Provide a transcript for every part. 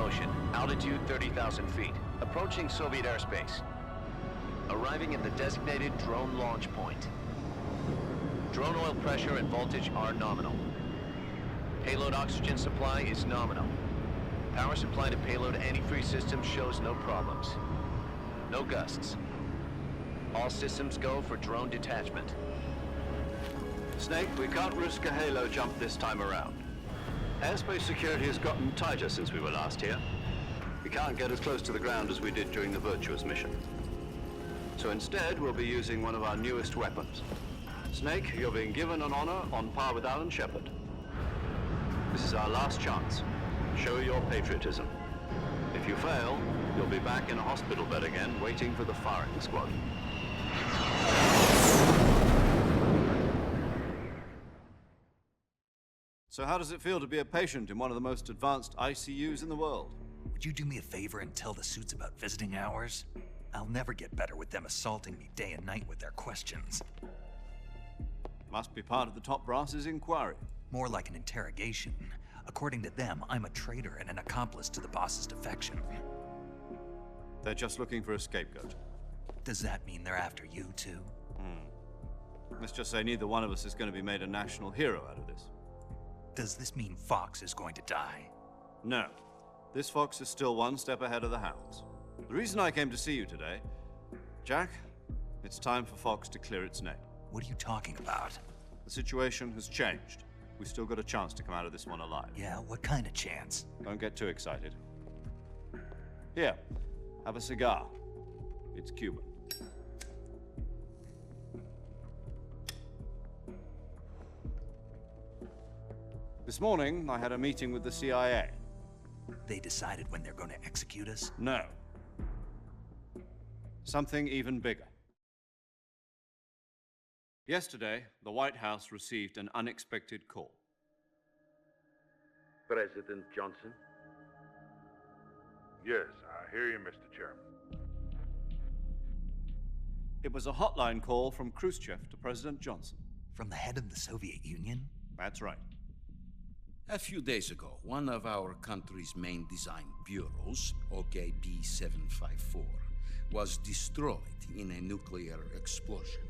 motion. Altitude 30,000 feet. Approaching Soviet airspace. Arriving at the designated drone launch point. Drone oil pressure and voltage are nominal. Payload oxygen supply is nominal. Power supply to payload antifreeze system shows no problems. No gusts. All systems go for drone detachment. Snake, we can't risk a halo jump this time around. Airspace security has gotten tighter since we were last here. We can't get as close to the ground as we did during the Virtuous mission. So instead, we'll be using one of our newest weapons. Snake, you're being given an honor on par with Alan Shepard. This is our last chance. Show your patriotism. If you fail, you'll be back in a hospital bed again, waiting for the firing squad. So how does it feel to be a patient in one of the most advanced ICUs in the world? Would you do me a favor and tell the suits about visiting hours? I'll never get better with them assaulting me day and night with their questions. Must be part of the top brass's inquiry. More like an interrogation. According to them, I'm a traitor and an accomplice to the boss's defection. They're just looking for a scapegoat. Does that mean they're after you, too? Let's just say neither one of us is going to be made a national hero out of this. Does this mean Fox is going to die? No. This fox is still one step ahead of the hounds. The reason I came to see you today, Jack, it's time for Fox to clear its name. What are you talking about? The situation has changed. We've still got a chance to come out of this one alive. Yeah, what kind of chance? Don't get too excited. Here, have a cigar. It's Cuban. This morning, I had a meeting with the CIA. They decided when they're going to execute us? No. Something even bigger. Yesterday, the White House received an unexpected call. President Johnson? Yes, I hear you, Mr. Chairman. It was a hotline call from Khrushchev to President Johnson. From the head of the Soviet Union? That's right. A few days ago, one of our country's main design bureaus, OKB-754, was destroyed in a nuclear explosion.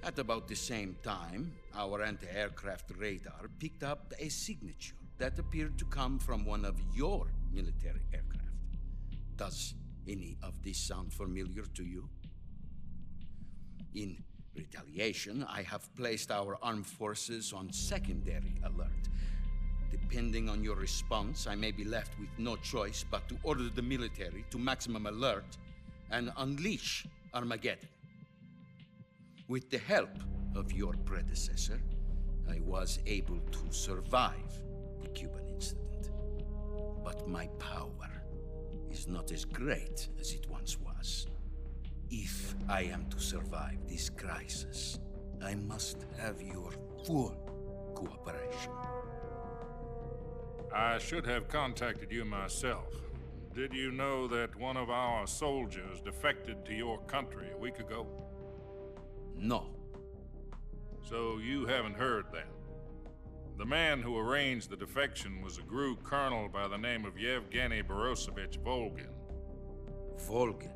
At about the same time, our anti-aircraft radar picked up a signature that appeared to come from one of your military aircraft. Does any of this sound familiar to you? In retaliation, I have placed our armed forces on secondary alert. Depending on your response, I may be left with no choice but to order the military to maximum alert and unleash Armageddon. With the help of your predecessor, I was able to survive the Cuban incident. But my power is not as great as it once was. If I am to survive this crisis, I must have your full cooperation. I should have contacted you myself. Did you know that one of our soldiers defected to your country a week ago? No. So you haven't heard then. The man who arranged the defection was a GRU colonel by the name of Yevgeny Borisovich Volgin. Volgin,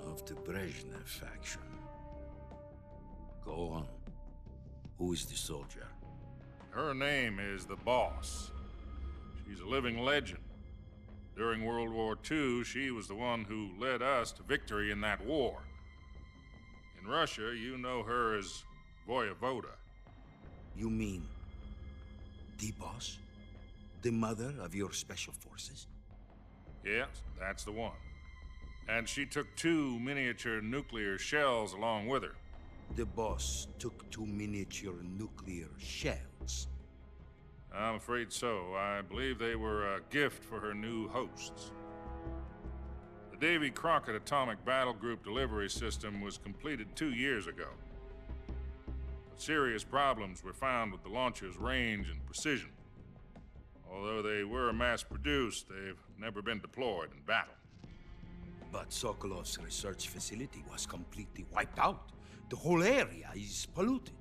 of the Brezhnev faction. Go on. Who is the soldier? Her name is the Boss. She's a living legend. During World War II, she was the one who led us to victory in that war. In Russia, you know her as Voyevoda. You mean the Boss? The mother of your special forces? Yes, that's the one. And she took 2 miniature nuclear shells along with her. The Boss took 2 miniature nuclear shells. I'm afraid so. I believe they were a gift for her new hosts. The Davy Crockett Atomic Battle Group delivery system was completed 2 years ago. But serious problems were found with the launcher's range and precision. Although they were mass-produced, they've never been deployed in battle. But Sokolov's research facility was completely wiped out. The whole area is polluted.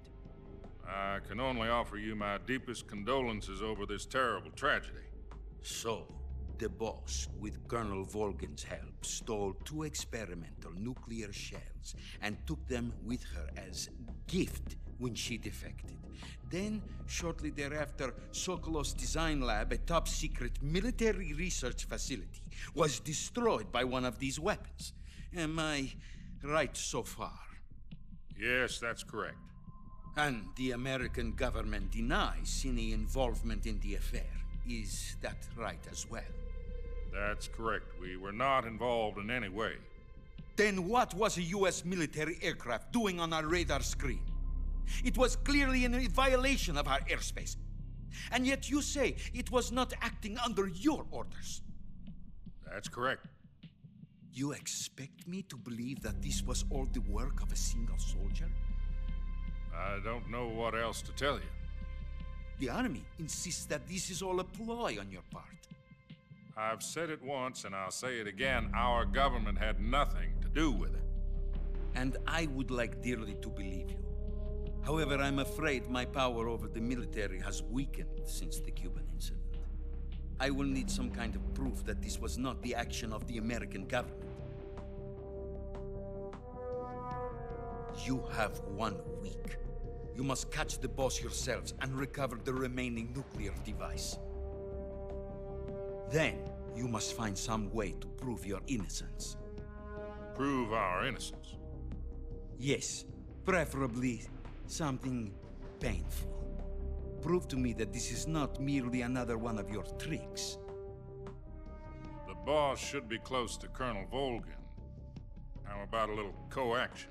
I can only offer you my deepest condolences over this terrible tragedy. So, The boss, with Colonel Volgin's help, stole 2 experimental nuclear shells and took them with her as gift when she defected. Then, shortly thereafter, Sokolov's design lab, a top-secret military research facility, was destroyed by one of these weapons. Am I right so far? Yes, that's correct. And the American government denies any involvement in the affair. Is that right as well? That's correct. We were not involved in any way. Then what was a U.S. military aircraft doing on our radar screen? It was clearly in violation of our airspace. And yet you say it was not acting under your orders. That's correct. You expect me to believe that this was all the work of a single soldier? I don't know what else to tell you. The Army insists that this is all a ploy on your part. I've said it once, and I'll say it again. Our government had nothing to do with it. And I would like dearly to believe you. However, I'm afraid my power over the military has weakened since the Cuban incident. I will need some kind of proof that this was not the action of the American government. You have 1 week. You must catch the boss yourselves and recover the remaining nuclear device. Then, you must find some way to prove your innocence. Prove our innocence. Yes, preferably something painful. Prove to me that this is not merely another one of your tricks. The boss should be close to Colonel Volgin. How about a little co-action?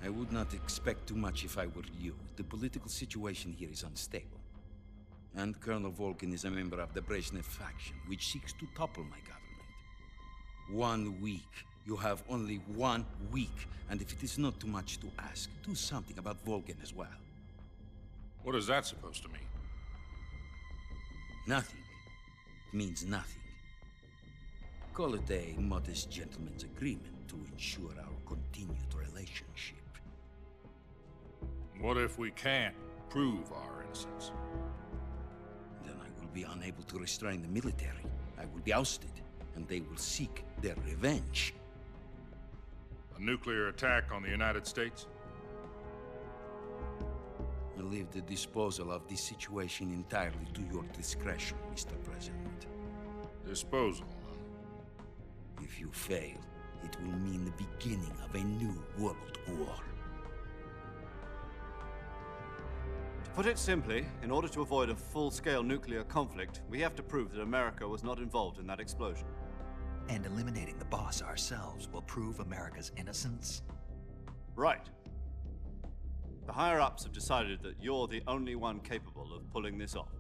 I would not expect too much if I were you. The political situation here is unstable. And Colonel Volgin is a member of the Brezhnev faction, which seeks to topple my government. 1 week. You have only 1 week. And if it is not too much to ask, do something about Volgin as well. What is that supposed to mean? Nothing. It means nothing. Call it a modest gentleman's agreement to ensure our continued relationship. What if we can't prove our innocence? Then I will be unable to restrain the military. I will be ousted, and they will seek their revenge. A nuclear attack on the United States? I leave the disposal of this situation entirely to your discretion, Mr. President. Disposal, huh? If you fail, it will mean the beginning of a new world war. To put it simply, in order to avoid a full-scale nuclear conflict, we have to prove that America was not involved in that explosion. And eliminating the boss ourselves will prove America's innocence? Right. The higher-ups have decided that you're the only one capable of pulling this off.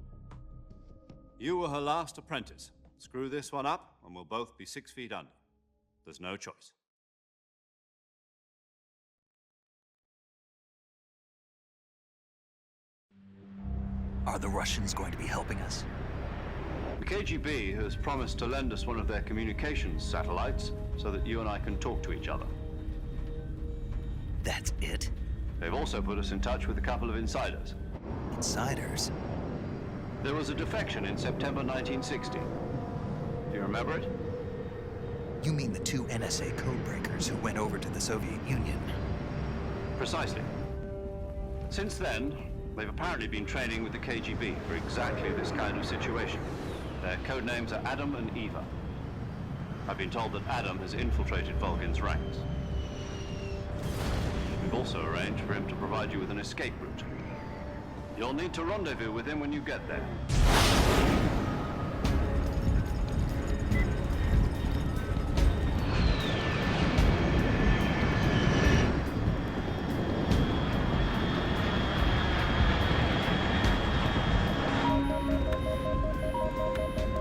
You were her last apprentice. Screw this one up, and we'll both be 6 feet under. There's no choice. Are the Russians going to be helping us? The KGB has promised to lend us one of their communications satellites so that you and I can talk to each other. That's it? They've also put us in touch with a couple of insiders. Insiders? There was a defection in September 1960. Do you remember it? You mean the 2 NSA codebreakers who went over to the Soviet Union? Precisely. Since then, they've apparently been training with the KGB for exactly this kind of situation. Their code names are Adam and Eva. I've been told that Adam has infiltrated Volgin's ranks. We've also arranged for him to provide you with an escape route. You'll need to rendezvous with him when you get there.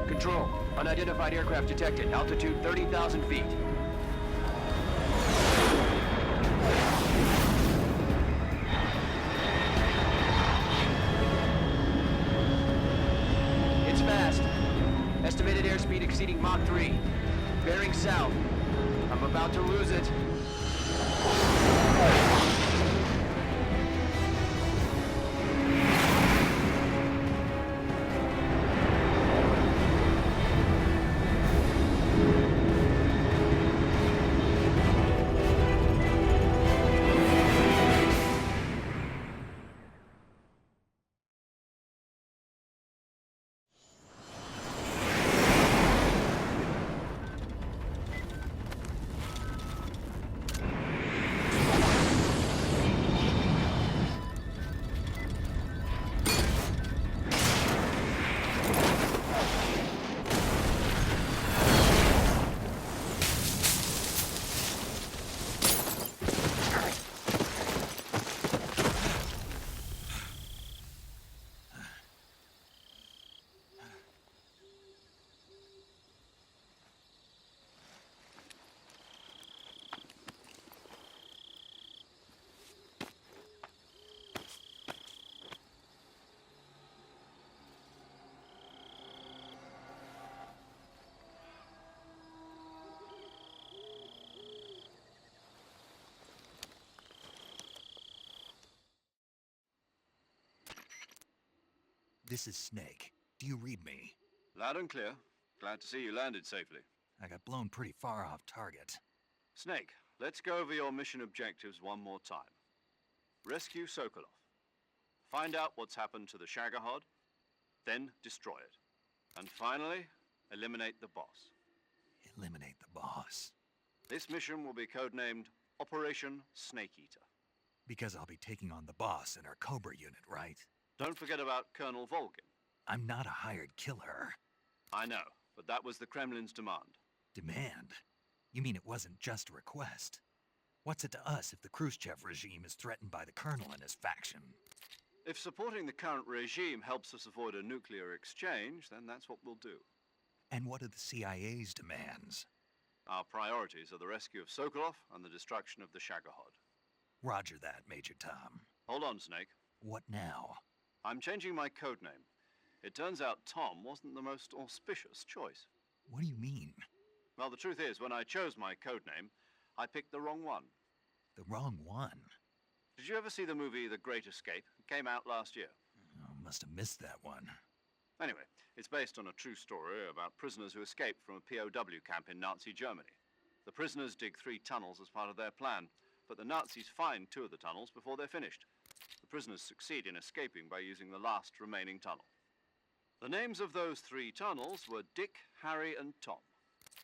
Control. Unidentified aircraft detected. Altitude 30,000 feet. It's fast. Estimated airspeed exceeding Mach 3. Bearing south. I'm about to lose it. This is Snake. Do you read me? Loud and clear. Glad to see you landed safely. I got blown pretty far off target. Snake, let's go over your mission objectives one more time. Rescue Sokolov. Find out what's happened to the Shagohod, then destroy it. And finally, eliminate the boss. Eliminate the boss. This mission will be codenamed Operation Snake Eater. Because I'll be taking on the boss in our Cobra unit, right? Don't forget about Colonel Volgin. I'm not a hired killer. I know, but that was the Kremlin's demand. Demand? You mean it wasn't just a request? What's it to us if the Khrushchev regime is threatened by the Colonel and his faction? If supporting the current regime helps us avoid a nuclear exchange, then that's what we'll do. And what are the CIA's demands? Our priorities are the rescue of Sokolov and the destruction of the Shagohod. Roger that, Major Tom. Hold on, Snake. What now? I'm changing my codename. It turns out Tom wasn't the most auspicious choice. What do you mean? Well, the truth is, when I chose my codename, I picked the wrong one. The wrong one? Did you ever see the movie The Great Escape? It came out last year. Oh, must have missed that one. Anyway, it's based on a true story about prisoners who escaped from a POW camp in Nazi Germany. The prisoners dig 3 tunnels as part of their plan, but the Nazis find 2 of the tunnels before they're finished. The prisoners succeed in escaping by using the last remaining tunnel. The names of those 3 tunnels were Dick, Harry, and Tom.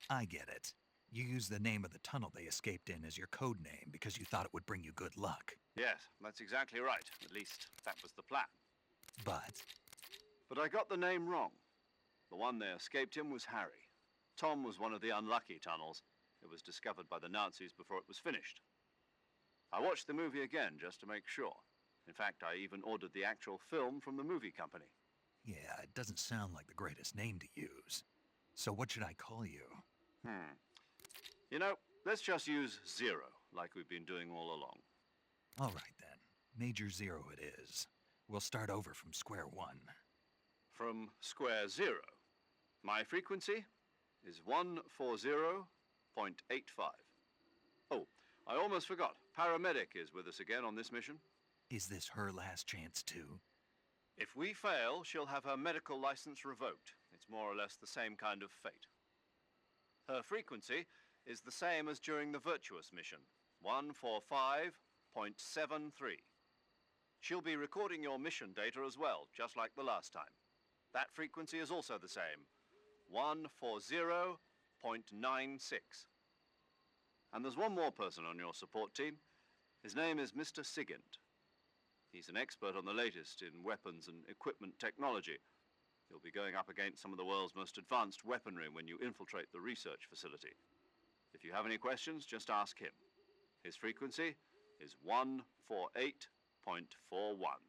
I get it. You used the name of the tunnel they escaped in as your code name because you thought it would bring you good luck. Yes, that's exactly right. At least, that was the plan. But But I got the name wrong. The one they escaped in was Harry. Tom was one of the unlucky tunnels. It was discovered by the Nazis before it was finished. I watched the movie again just to make sure. In fact, I even ordered the actual film from the movie company. yeah, it doesn't sound like the greatest name to use. So what should I call you? You know, let's just use Zero, like we've been doing all along. All right then. Major Zero it is. We'll start over from square one. From square 0. My frequency is 140.85. Oh, I almost forgot. Paramedic is with us again on this mission. Is this her last chance too? If we fail, she'll have her medical license revoked. It's more or less the same kind of fate. Her frequency is the same as during the Virtuous mission, 145.73. She'll be recording your mission data as well, just like the last time. That frequency is also the same, 140.96. And there's one more person on your support team. His name is Mr. Sigint. He's an expert on the latest in weapons and equipment technology. You'll be going up against some of the world's most advanced weaponry when you infiltrate the research facility. If you have any questions, just ask him. His frequency is 148.41.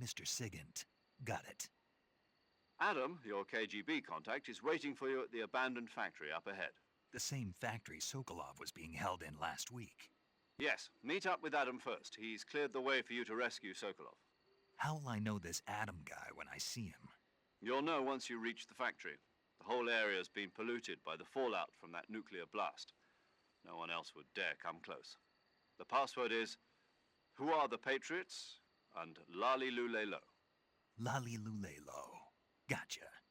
Mr. Sigint. Got it. Adam, your KGB contact, is waiting for you at the abandoned factory up ahead. The same factory Sokolov was being held in last week. Yes, meet up with Adam first. He's cleared the way for you to rescue Sokolov. How will I know this Adam guy when I see him? You'll know once you reach the factory. The whole area's been polluted by the fallout from that nuclear blast. No one else would dare come close. The password is, "Who are the Patriots?" and "Lali Lule Lo." Lali Lulelo. Gotcha.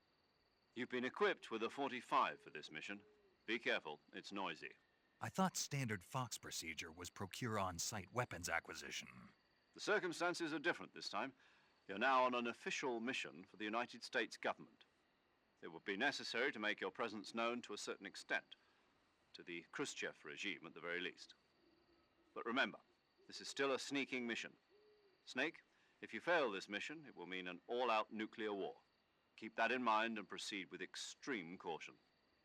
You've been equipped with a 45 for this mission. Be careful, it's noisy. I thought standard Fox procedure was procure on-site weapons acquisition. The circumstances are different this time. You're now on an official mission for the United States government. It would be necessary to make your presence known to a certain extent, to the Khrushchev regime at the very least. But remember, this is still a sneaking mission. Snake, if you fail this mission, it will mean an all-out nuclear war. Keep that in mind and proceed with extreme caution.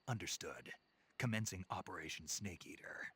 Understood. Commencing Operation Snake Eater.